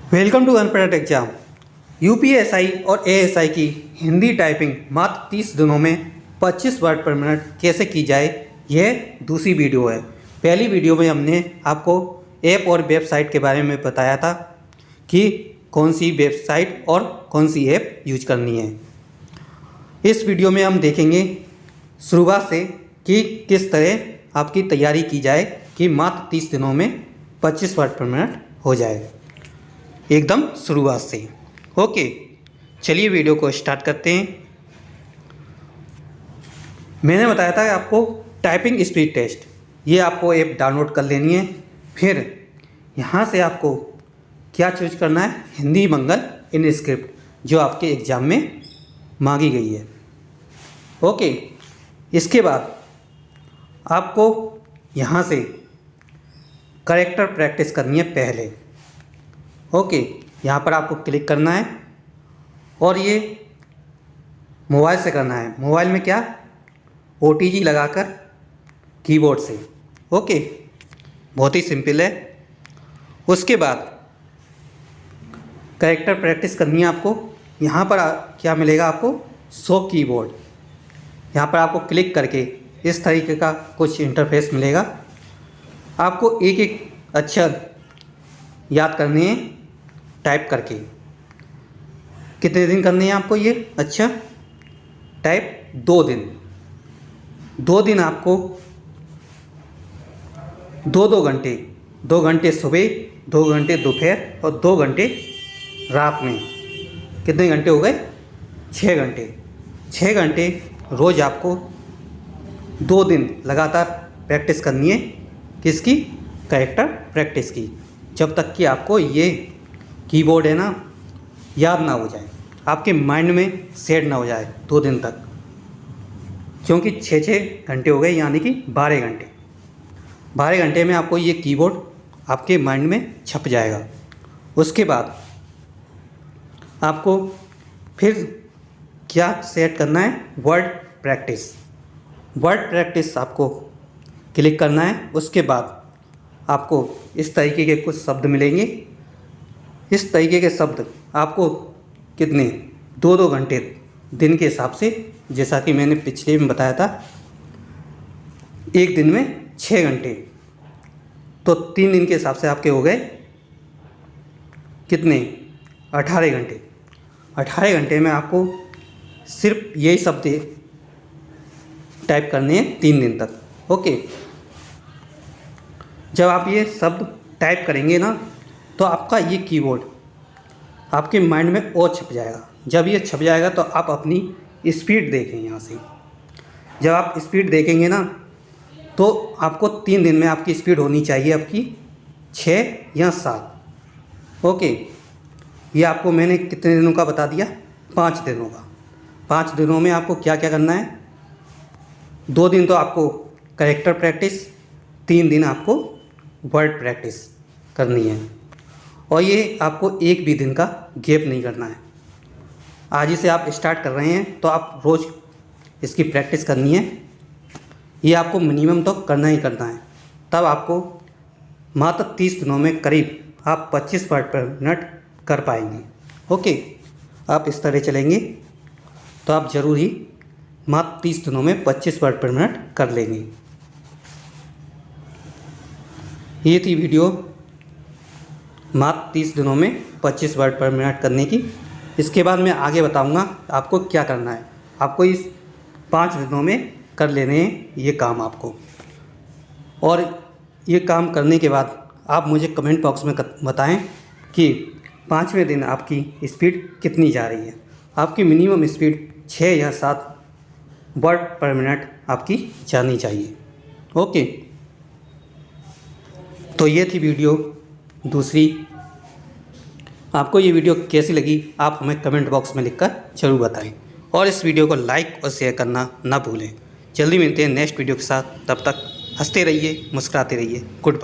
Welcome to अनपढ़ exam. UPSI और ASI की हिंदी टाइपिंग मात्र 30 दिनों में 25 वर्ड पर मिनट कैसे की जाए, यह दूसरी वीडियो है। पहली वीडियो में हमने आपको ऐप और वेबसाइट के बारे में बताया था कि कौन सी वेबसाइट और कौन सी ऐप यूज करनी है। इस वीडियो में हम देखेंगे शुरुआत से कि किस तरह आपकी तैयारी की जाए कि मात्र 30 दिनों में 25 वर्ड पर मिनट हो जाए, एकदम शुरुआत से। ओके, चलिए वीडियो को स्टार्ट करते हैं। मैंने बताया था कि आपको टाइपिंग स्पीड टेस्ट, ये आपको ऐप डाउनलोड कर लेनी है। फिर यहाँ से आपको क्या चूज करना है, हिंदी मंगल इन स्क्रिप्ट, जो आपके एग्ज़ाम में मांगी गई है। ओके, इसके बाद आपको यहाँ से करेक्टर प्रैक्टिस करनी है पहले। ओके, यहाँ पर आपको क्लिक करना है और ये मोबाइल से करना है। मोबाइल में क्या, OTG लगाकर कीबोर्ड से। ओके, बहुत ही सिंपल है। उसके बाद कैरेक्टर प्रैक्टिस करनी है आपको। यहाँ पर क्या मिलेगा आपको, शो कीबोर्ड। यहाँ पर आपको क्लिक करके इस तरीके का कुछ इंटरफेस मिलेगा। आपको एक एक अक्षर याद करने हैं टाइप करके। कितने दिन करने हैं आपको ये अच्छा टाइप, 2 दिन। 2 दिन आपको 2 घंटे, 2 घंटे सुबह, 2 घंटे दोपहर और 2 घंटे रात में। कितने घंटे हो गए, 6 घंटे। 6 घंटे रोज़ आपको 2 दिन लगातार प्रैक्टिस करनी है। किसकी, कैरेक्टर प्रैक्टिस की, जब तक कि आपको ये कीबोर्ड है ना याद ना हो जाए, आपके माइंड में सेट ना हो जाए 2 दिन तक। क्योंकि 6 घंटे हो गए, यानी कि 12 घंटे। 12 घंटे में आपको ये कीबोर्ड आपके माइंड में छप जाएगा। उसके बाद आपको फिर क्या सेट करना है, वर्ड प्रैक्टिस। वर्ड प्रैक्टिस आपको क्लिक करना है। उसके बाद आपको इस तरीके के कुछ शब्द मिलेंगे। इस तरीके के शब्द आपको कितने, 2 घंटे दिन के हिसाब से, जैसा कि मैंने पिछले में बताया था, एक दिन में 6 घंटे, तो 3 दिन के हिसाब से आपके हो गए कितने, 18 घंटे। 18 घंटे में आपको सिर्फ यही शब्द टाइप करने हैं 3 दिन तक। ओके, जब आप ये शब्द टाइप करेंगे ना, तो आपका ये कीबोर्ड आपके माइंड में और छप जाएगा। जब ये छप जाएगा तो आप अपनी स्पीड देखें यहाँ से। जब आप स्पीड देखेंगे ना, तो आपको 3 दिन में आपकी स्पीड होनी चाहिए आपकी 6 या 7। ओके, ये आपको मैंने कितने दिनों का बता दिया, 5 दिनों का। 5 दिनों में आपको क्या क्या करना है, 2 दिन तो आपको कैरेक्टर प्रैक्टिस, 3 दिन आपको वर्ड प्रैक्टिस करनी है। और ये आपको एक भी दिन का गैप नहीं करना है। आज ही से आप स्टार्ट कर रहे हैं तो आप रोज़ इसकी प्रैक्टिस करनी है। ये आपको मिनिमम तो करना ही करना है, तब आपको मात्र 30 दिनों में करीब आप 25 वर्ड पर मिनट कर पाएंगे। ओके, आप इस तरह चलेंगे तो आप ज़रूर ही मात्र 30 दिनों में 25 वर्ड पर मिनट कर लेंगे। ये थी वीडियो मात्र 30 दिनों में 25 वर्ड पर मिनट करने की। इसके बाद मैं आगे बताऊंगा आपको क्या करना है। आपको इस 5 दिनों में कर लेने हैं ये काम आपको। और ये काम करने के बाद आप मुझे कमेंट बॉक्स में बताएं कि 5वें दिन आपकी स्पीड कितनी जा रही है। आपकी मिनिमम स्पीड 6 या 7 वर्ड पर मिनट आपकी जानी चाहिए। ओके, तो ये थी वीडियो दूसरी। आपको ये वीडियो कैसी लगी, आप हमें कमेंट बॉक्स में लिखकर ज़रूर बताएं। और इस वीडियो को लाइक और शेयर करना ना भूलें। जल्दी मिलते हैं नेक्स्ट वीडियो के साथ, तब तक हंसते रहिए, मुस्कुराते रहिए। Good bye.